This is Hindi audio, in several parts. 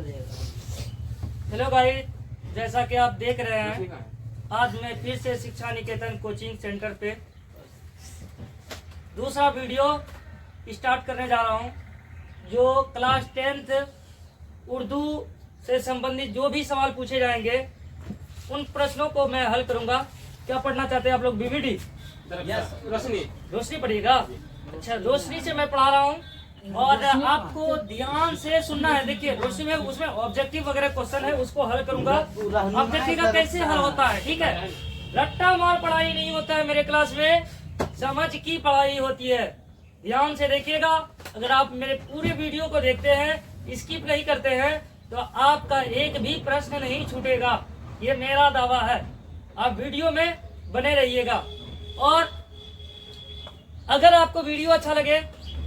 हेलो गाइस, जैसा कि आप देख रहे हैं, आज मैं फिर से शिक्षा निकेतन कोचिंग सेंटर पे दूसरा वीडियो स्टार्ट करने जा रहा हूं, जो क्लास 10th उर्दू से संबंधित जो भी सवाल पूछे जाएंगे उन प्रश्नों को मैं हल करूंगा। क्या पढ़ना चाहते हैं आप लोग? बीवीडी रोशनी पढ़िएगा। अच्छा, रोशनी से मैं पढ़ा रहा हूँ और आपको ध्यान से सुनना है। देखिए, रोशनी में उसमें ऑब्जेक्टिव वगैरह क्वेश्चन है, उसको हल करूंगा। अब देखिएगा कैसे हल होता है, ठीक है? रट्टा मार पढ़ाई नहीं होता है मेरे क्लास में, समझ की पढ़ाई होती है। ध्यान से देखिएगा। अगर आप मेरे पूरे वीडियो को देखते हैं, स्किप नहीं करते हैं, तो आपका एक भी प्रश्न नहीं छूटेगा, ये मेरा दावा है। आप वीडियो में बने रहिएगा। और अगर आपको वीडियो अच्छा लगे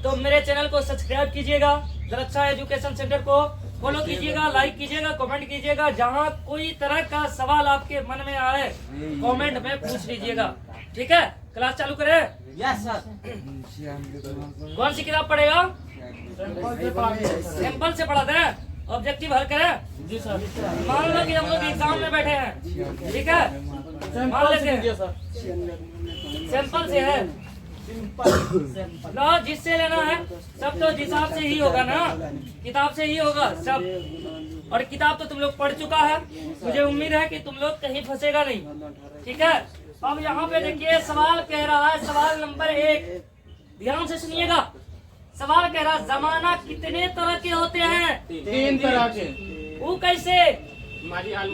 तो मेरे चैनल को सब्सक्राइब कीजिएगा, दरक्षा एजुकेशन सेंटर को फॉलो कीजिएगा, लाइक कीजिएगा, कमेंट कीजिएगा। जहां कोई तरह का सवाल आपके मन में आए कमेंट में पूछ लीजिएगा, ठीक है? क्लास चालू करें? Yes sir. कौन सी किताब पढ़ेगा? सैंपल से पढ़ाते हैं। ऑब्जेक्टिव हल करें? जी सर। मान लो कि हम लोग एग्जाम में बैठे हैं, ठीक है? मान लेते हैं सैंपल से है। लो, जिससे लेना है सब तो हिसाब से ही होगा ना, किताब से ही होगा सब। और किताब तो तुम लोग पढ़ चुका है, मुझे उम्मीद है कि तुम लोग कहीं फंसेगा नहीं, ठीक है? अब यहाँ पे देखिए, सवाल कह रहा है, सवाल नंबर 1, ध्यान से सुनिएगा। सवाल कह रहा है, जमाना कितने तरह के होते हैं? 3 तरह के। वो कैसे? माजी हाल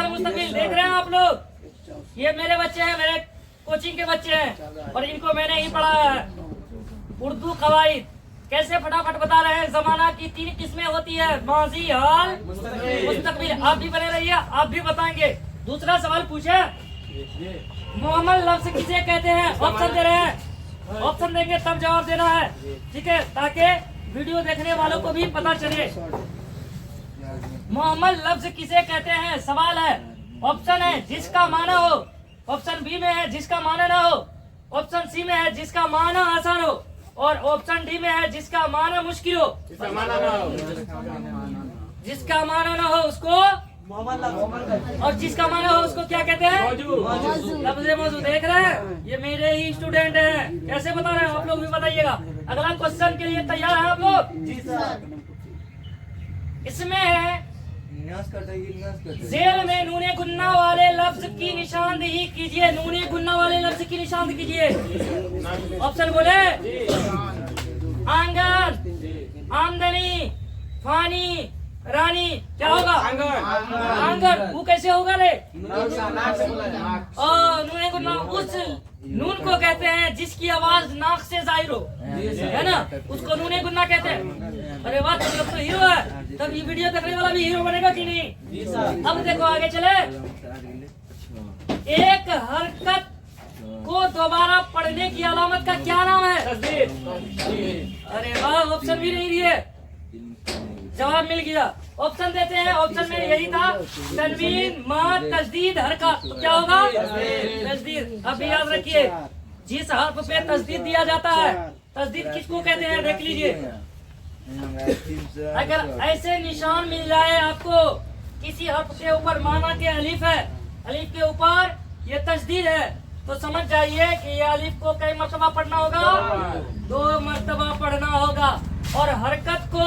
मुस्तकबिल। देख रहे हैं आप लोग? ये मेरे बच्चे हैं, मेरे कोचिंग के बच्चे हैं, और इनको मैंने ही पढ़ाया है। उर्दू कवायद कैसे फटाफट बता रहे हैं। जमाना की 3 किस्में होती है, माजी, हाल, मुस्तकबिल। आप भी बने रहिए, आप भी बताएंगे। दूसरा सवाल पूछे, मोहम्मद लफ्ज किसे कहते हैं? ऑप्शन दे रहे हैं, ऑप्शन देंगे तब जवाब देना है, ठीक है? ताकि वीडियो देखने वालों को भी पता चले। मोहम्मद लफ्ज किसे कहते हैं? सवाल है। ऑप्शन है जिसका माना हो, ऑप्शन बी में है जिसका माना ना हो, ऑप्शन सी में है जिसका माना आसान हो, और ऑप्शन डी में है जिसका माना मुश्किल हो। जिसका माना ना हो उसको और जिसका माना हो उसको क्या कहते हैं? लफ्ज़ मौजूद। देख रहे हैं, ये मेरे ही स्टूडेंट हैं, कैसे बता रहे हैं? आप लोग भी बताइएगा। अगला क्वेश्चन के लिए तैयार हैं आप लोग? जी सर। इसमें है, जेल में नूने गुन्ना वाले लफ्ज की निशानदेही कीजिए। नूने गुन्ना वाले लफ्ज की निशानदेही कीजिए। ऑप्शन बोले, आंगन, आमदनी, फानी, रानी। क्या होगा? आंगन। वो कैसे होगा रे? नूने गुन्ना उस नून को कहते हैं जिसकी आवाज नाक से जाहिर हो, है ना? उसको नूने गुन्ना कहते हैं। अरे वाह, तुम लोग तो हीरो है। तब ये वीडियो देखने वाला भी हीरो बनेगा कि नहीं? अब देखो, आगे चले। एक हरकत को दोबारा पढ़ने की अलामत का क्या नाम है? अरे वाह, ऑप्शन भी नहीं दिए, जवाब मिल गया। ऑप्शन देते हैं। ऑप्शन में यही था, तनवीन, माद, तस्दीद, हरकत। तो क्या होगा? तस्दीद। अब याद रखिए, जिस हर्फ पे तस्दीद दिया जाता है, तस्दीद किसको कहते हैं? देख लीजिए। अगर ऐसे निशान मिल जाए आपको, किसी हर्फ के ऊपर, माना के अलिफ है, अलिफ के ऊपर ये तस्दीद है, तो समझ जाइए कि ये अलिफ को कई मर्तबा पढ़ना होगा? 2 मर्तबा पढ़ना होगा। और हरकत को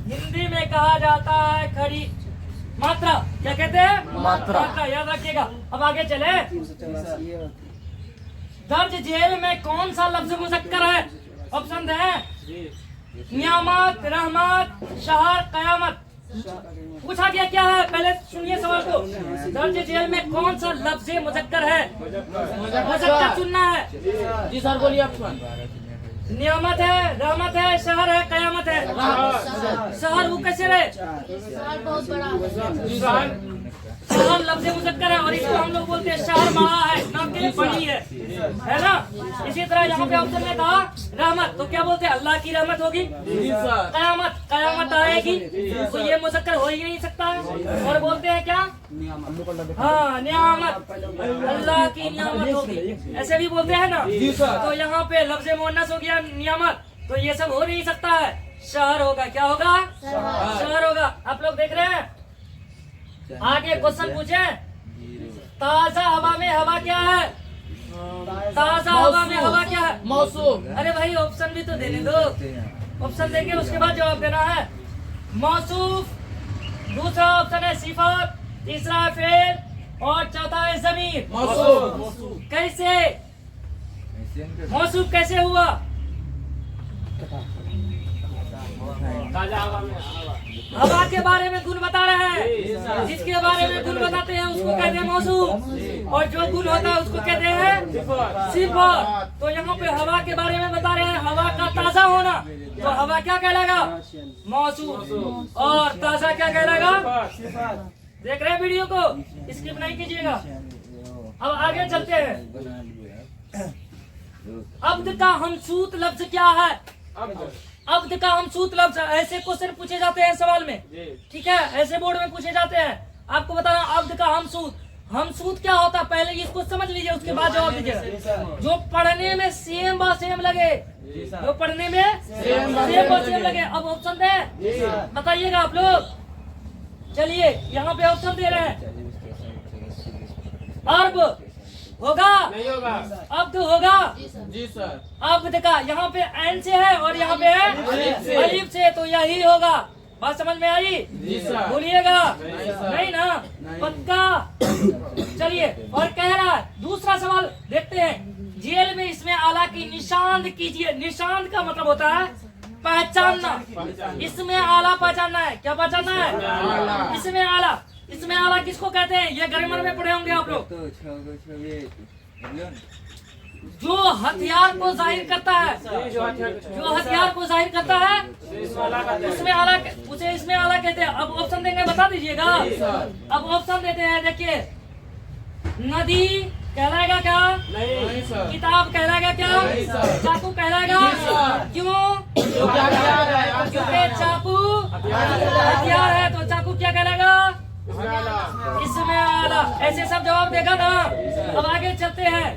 हिंदी में कहा जाता है खड़ी मात्रा। क्या कहते हैं? मात्रा। याद रखिएगा। अब आगे चले। दर्ज जेल में कौन सा लफ्ज मुज़क्कर है? ऑप्शन है, नियामत, रहमत, शहर, कयामत। पूछा गया क्या है? पहले सुनिए सवाल को। दर्ज जेल में कौन सा लफ्ज मुज़क्कर है? मुज़क्कर चुनना है। जी सर, बोलिए। ऑप्शन नियामत है, रहमत है, शहर है, कयामत है। शहर वो कैसे रहे? शहर लफ्ज़ मुज़क्कर है, और इसको हम लोग बोलते हैं शहर बड़ा है, नाम के लिए बड़ी है ना? इसी तरह यहाँ पे ऑप्शन में था रहमत, तो क्या बोलते हैं? अल्लाह की रहमत होगी। कयामत, कयामत आएगी, तो ये मुज़क्कर हो ही नहीं सकता है। और बोलते हैं क्या? हाँ, नियामत, अल्लाह की नियामत होगी, ऐसे भी बोलते हैं ना? तो यहाँ पे लफ्ज़ मुअन्नस हो गया नियामत, तो ये सब हो नहीं सकता है। शहर होगा। क्या होगा? शहर होगा। आप लोग देख रहे हैं? आगे क्वेश्चन पूछे, ताजा हवा में हवा क्या है? ताजा हवा में हवा क्या है? मौसम। अरे भाई ऑप्शन भी तो देने दो, ऑप्शन देके उसके बाद जवाब देना है। मौसूफ, दूसरा ऑप्शन है सिफत, तीसरा है फेल और चौथा है जमीर। मौसम। कैसे मौसूफ कैसे हुआ? हवा के बारे में गुण बता रहे हैं, जिसके बारे में गुण बताते हैं उसको कहते हैं मौसूफ, और जो गुण होता है उसको कहते हैं सिफत। तो यहाँ पे हवा के बारे में बता रहे हैं, हवा का ताजा होना, तो हवा क्या कहलाएगा? मौसूफ। और ताजा क्या कहलाएगा? देख रहे हैं वीडियो को, स्किप नहीं कीजिएगा। अब आगे चलते हैं। अब्द का हमसूत लफ्ज क्या है? अब्द का हमसूत लफ्ज, ऐसे क्वेश्चन पूछे जाते हैं सवाल में, ठीक है, ऐसे बोर्ड में पूछे जाते हैं। आपको बताना अब्द का हमसूत, हमसूत क्या होता है पहले इसको समझ लीजिए, उसके बाद जवाब दीजिए। जो पढ़ने में सेम बा सेम लगे, जो पढ़ने में सेम बा सेम लगे। अब ऑप्शन दे, बताइएगा आप लोग। चलिए यहाँ पे ऑप्शन दे रहे हैं। अर्ब होगा? नहीं होगा। अब्द होगा? जी सर। अब्द का यहाँ पे ऐन से है और यहाँ पे है अलिफ से, तो यही होगा। बात समझ में आई? जी सर। बोलिएगा। नहीं सर। नहीं ना? पक्का। चलिए और कह रहा है, दूसरा सवाल देखते हैं। जेल में इसमें आला की निशान कीजिए। निशान का मतलब होता है पहचानना, इसमें आला पहचानना है। क्या पहचानना है? इसमें आला। इसमें आला किसको कहते हैं? ये ग्रामर में पढ़े होंगे आप लोग। जो हथियार को जाहिर करता है, जो हथियार को जाहिर करता है उसमें आला, उसे इसमें आला कहते हैं। अब ऑप्शन देंगे, बता दीजिएगा। अब ऑप्शन देते हैं, देखिए। नदी कहलाएगा क्या? नहीं सर। किताब कहलाएगा क्या? नहीं सर। चाकू कहलाएगा? क्यों? क्योंकि चाकू हथियार है, तो चाकू क्या कहलाएगा? इसमें आला। ऐसे सब जवाब देगा ना। अब आगे चलते हैं।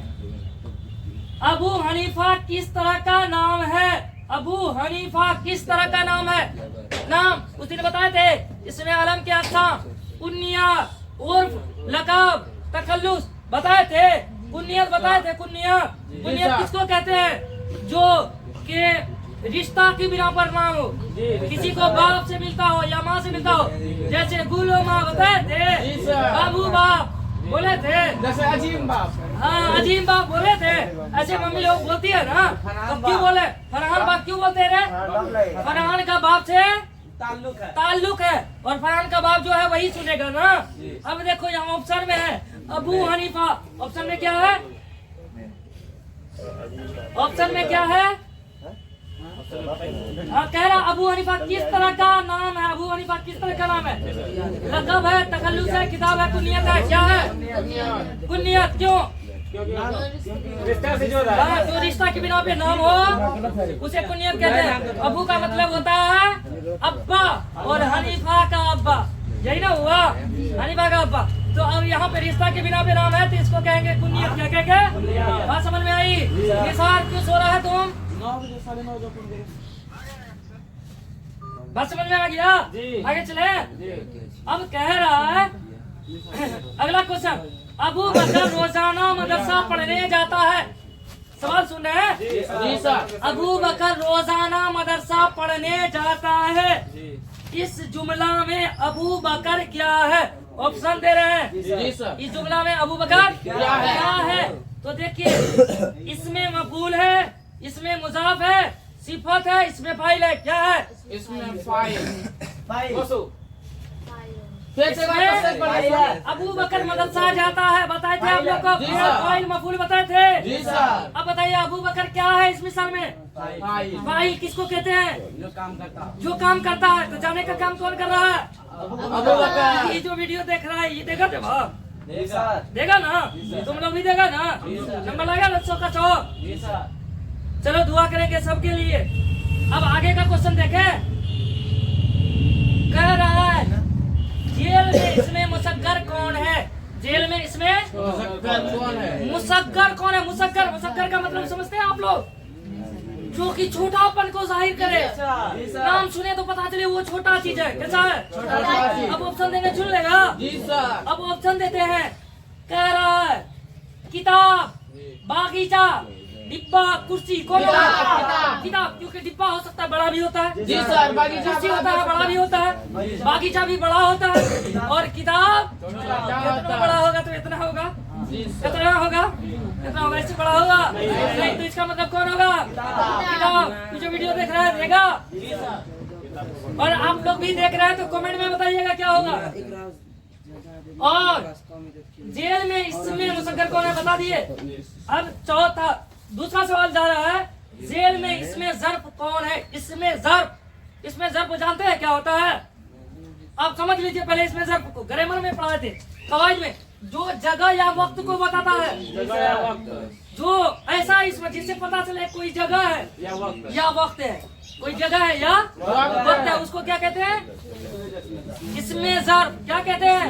अबू हनीफा किस तरह का नाम है? अबू हनीफा किस तरह का नाम है? नाम उस दिन बताए थे। इसमें आलम क्या था? कुन्निया, उर्फ, लक़ब, तखल्लुस बताए थे। कुन्नियत बताए थे। कुन्नियत किसको कहते हैं? जो के रिश्ता की बिना पर नाम हो, किसी को बाप से मिलता हो या माँ से मिलता हो। जैसे गुलो माँ बताए थे, बाबू बाप बोले थे, जैसे अजीम बाप। हाँ अजीम बाप बोले थे। ऐसे मम्मी लोग बोलती है ना, तो क्यों बोले फरहान बाप क्यों बोलते रहे? फरहान का बाप से ताल्लुक है, और फरहान का बाप जो है वही सुनेगा ना। अब देखो यहाँ ऑप्शन में है अबू हनीफा। ऑप्शन में क्या है? ऑप्शन में क्या है? कह रहा अबू हनीफा किस तरह का नाम है? अबू हनीफा किस तरह का नाम है? लक़ब है, तखल्लुस है, किताब है, कुन्नियत है। क्या है? कुन्नियत। क्यों? रिश्ता से जोड़ा है। जो रिश्ता की बिना पे नाम हो उसे कुन्नियत कहते हैं। अबू का मतलब होता है अब्बा, और हनीफा का अब्बा, यही ना हुआ? हनीफा का अब्बा। तो अब यहाँ पे रिश्ता के बिना पे नाम है, तो इसको कहेंगे कुन्नियत। क्या कहेंगे? बात समझ में आई? निसार क्यों सो रहा है तुम? 9 बजे 9:30 बजे। बात समझ में आ गया? आगे चले। अब कह रहा है अगला क्वेश्चन। अबू बकर रोजाना मदरसा पढ़ने जाता है। सवाल सुन रहे हैं? जी सर। अबू बकर रोजाना मदरसा पढ़ने जाता है। इस जुमला में अबू बकर क्या है? ऑप्शन दे रहे हैं। जी सर। इस जुमला में अबू बकर क्या है? तो देखिए, इसमें मफूल है, इसमें मुजाफ है, सिफत है, इसमें फाइल है। क्या है? इसमें फाइल। अबू बकर मदरसा जाता है बताए थे आप लोग को। जी सर। फाइल मफूल बताए थे। जी सर। अब बताइए अबू बकर क्या है इस मिसाल में? फाइल। फाइल किसको कहते हैं? जो काम करता। जो काम करता है। तो जाने का काम कौन कर रहा है? अबू बकर। ये जो वीडियो देख रहा है ये देगा जवाब? जी सर। देगा ना? तुम लोग भी देगा ना? नंबर लगा ना 100 का 100। जी सर। चलो दुआ करेंगे सबके लिए। अब आगे का क्वेश्चन देखें। कह रहा है जेल में इसमें मुसग्गर कौन है? जेल में इसमें मुसग्गर कौन है? मुसग्गर कौन है? मुसग्गर का मतलब समझते हैं आप लोग? जो कि छोटापन को जाहिर करे। जी सर। नाम सुने तो पता चले वो छोटा चीज है। कैसा है? छोटा चीज। अब ऑप्शन देंगे, चुन लेगा। जी सर। अब ऑप्शन देते हैं। कह रहा है किताब, बागीचा, डिब्बा, कुर्सी। कौन होगा? किताब। किताब, क्योंकि डिब्बा हो सकता है, बड़ा भी होता है। जी सर। बागीचा कुर्सी होता है, बड़ा भी होता है। बागीचा भी बड़ा होता है। और किताब इतना बड़ा होगा तो इतना होगा, जी सर। कितना होगा, कितना होगा, इससे बड़ा होगा नहीं। तो इसका मतलब कौन होगा? किताब। तू जो वीडियो देख रहा है देगा, और आप लोग भी देख रहे हैं तो कमेंट में बताइएगा क्या होगा। और जेल में इस समय मुसक्कर कौन है बता दिए। अब चौथा दूसरा सवाल जा रहा है, जेल में इसमें ज़र्फ कौन है? इसमें ज़र्फ जानते हैं क्या होता है? आप समझ लीजिए पहले इसमें ज़र्फ को ग्रामर में पढ़ाए थे, कवायद में, जो जगह या वक्त को बताता है। जो ऐसा इसमें जिससे पता चले कोई जगह है या वक्त है, कोई जगह है या वक्त है, उसको क्या कहते हैं? इसमें ज़र्फ। क्या कहते हैं?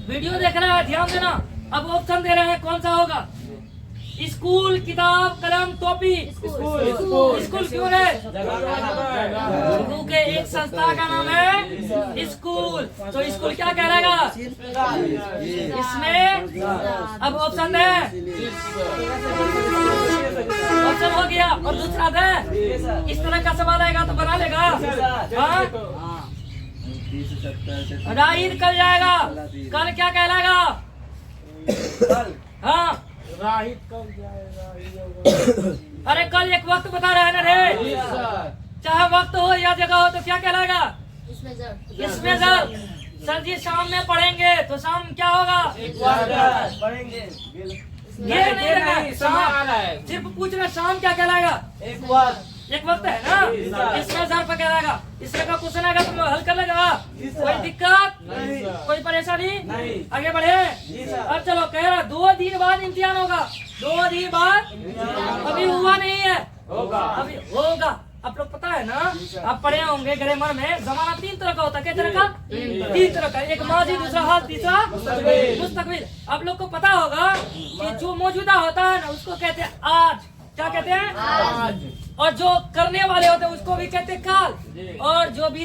वीडियो देख रहा है ध्यान देना। अब ऑप्शन दे रहे हैं, कौन सा होगा? स्कूल, किताब, कलम, टोपी। स्कूल क्यों है? उर्दू के एक संस्था का नाम है स्कूल। तो स्कूल क्या कहलाएगा? इसमें अब ऑप्शन दे, ऑप्शन हो गया। और दूसरा दे, इस तरह का सवाल आएगा तो बना लेगा। हाँ, राहीद कल जाएगा, कल क्या कहलाएगा? हाँ, राहित कब अरे कल एक वक्त बता रहे हैं ना रे। जी सर। चाहे वक्त हो या जगह हो तो क्या कहलाएगा? इसमें ज़र्फ। इसमें ज़र्फ। सर जी शाम में पढ़ेंगे तो शाम क्या होगा? पढ़ेंगे। ये नहीं रखा है। समय आ शाम रहा है। सिर्फ पूछ रहे, शाम क्या कहलाएगा? एक वक्त है ना, इसमें ज़र्फ कहलाएगा। इसमें का क्वेश्चन आएगा तो हल कर लेगा। कोई दिक्कत नहीं सर। कोई परेशानी नहीं। आगे बढ़े। अब चलो, कह रहा 2 दिन बाद इम्तिहान होगा। 2 दिन बाद अभी हुआ नहीं है, होगा। अभी होगा। आप लोग पता है ना, आप पढ़े होंगे ग्रामर में, जमाना 3 तरह का होता है। क्या तरह का? 3 तरह का। एक माजी, दूसरा हाल, तीसरा मुस्तकबिल। आप लोग को पता होगा कि जो मौजूदा होता है ना उसको कहते हैं आज। क्या कहते हैं? आज। और जो करने वाले होते हैं उसको भी कहते हैं काल। और जो भी